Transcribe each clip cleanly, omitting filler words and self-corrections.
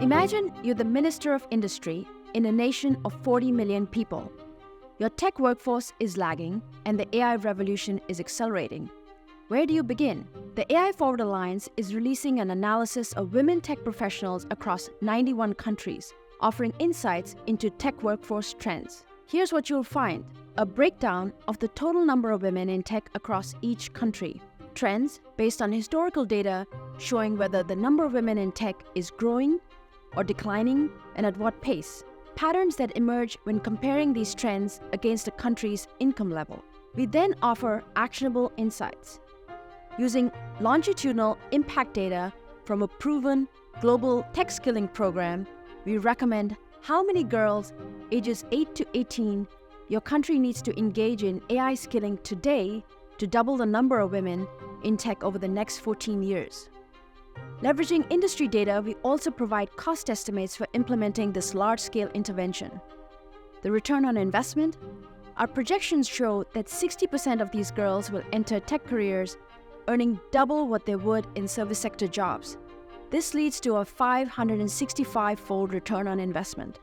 Imagine you're the Minister of Industry in a nation of 40 million people. Your tech workforce is lagging and the AI revolution is accelerating. Where do you begin? The AI Forward Alliance is releasing an analysis of women tech professionals across 91 countries, offering insights into tech workforce trends. Here's what you'll find: a breakdown of the total number of women in tech across each country. Trends based on historical data showing whether the number of women in tech is growing or declining and at what pace. Patterns that emerge when comparing these trends against a country's income level. We then offer actionable insights. Using longitudinal impact data from a proven global tech skilling program, we recommend how many girls ages 8 to 18 your country needs to engage in AI skilling today to double the number of women in tech over the next 14 years. Leveraging industry data, we also provide cost estimates for implementing this large-scale intervention. The return on investment? Our projections show that 60% of these girls will enter tech careers earning double what they would in service sector jobs. This leads to a 565-fold return on investment.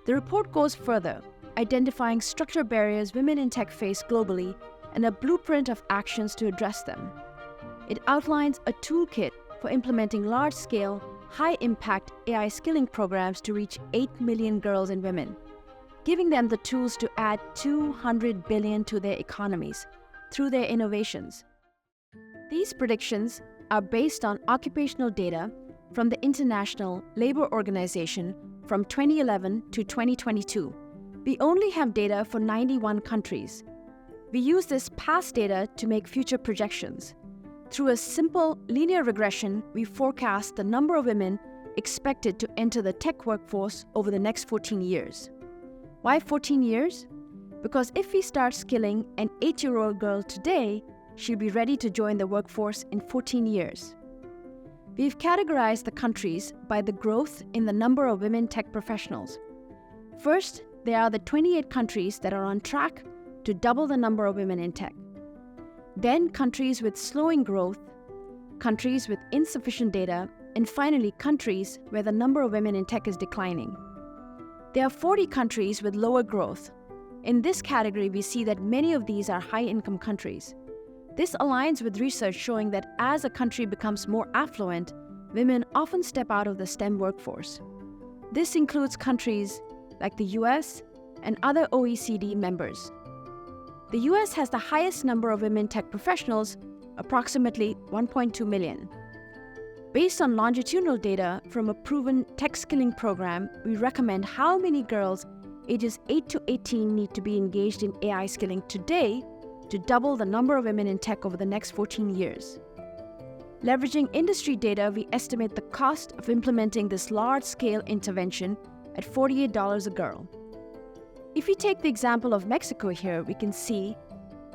The report goes further, identifying structural barriers women in tech face globally and a blueprint of actions to address them. It outlines a toolkit for implementing large-scale, high-impact AI skilling programs to reach 8 million girls and women, giving them the tools to add $200 billion to their economies through their innovations. These predictions are based on occupational data from the International Labour Organization from 2011 to 2022. We only have data for 91 countries. We use this past data to make future projections. Through a simple linear regression, we forecast the number of women expected to enter the tech workforce over the next 14 years. Why 14 years? Because if we start skilling an 8-year-old girl today, she'll be ready to join the workforce in 14 years. We've categorized the countries by the growth in the number of women tech professionals. First, there are the 28 countries that are on track to double the number of women in tech. Then countries with slowing growth, countries with insufficient data, and finally countries where the number of women in tech is declining. There are 40 countries with lower growth. In this category, we see that many of these are high-income countries. This aligns with research showing that as a country becomes more affluent, women often step out of the STEM workforce. This includes countries like the US and other OECD members. The US has the highest number of women tech professionals, approximately 1.2 million. Based on longitudinal data from a proven tech skilling program, we recommend how many girls ages 8 to 18 need to be engaged in AI skilling today to double the number of women in tech over the next 14 years. Leveraging industry data, we estimate the cost of implementing this large-scale intervention at $48 a girl. If we take the example of Mexico here, we can see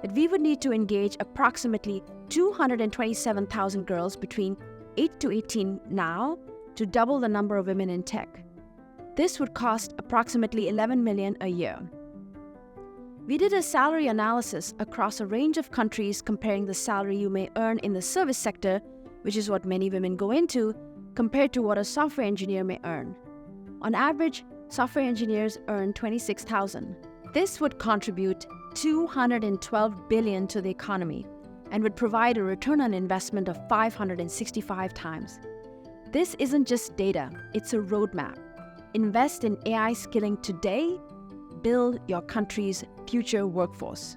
that we would need to engage approximately 227,000 girls between 8 to 18 now to double the number of women in tech. This would cost approximately $11 million a year. We did a salary analysis across a range of countries comparing the salary you may earn in the service sector, which is what many women go into, compared to what a software engineer may earn. On average, software engineers earn $26,000. This would contribute $212 billion to the economy and would provide a return on investment of 565 times. This isn't just data, it's a roadmap. Invest in AI skilling today, build your country's future workforce.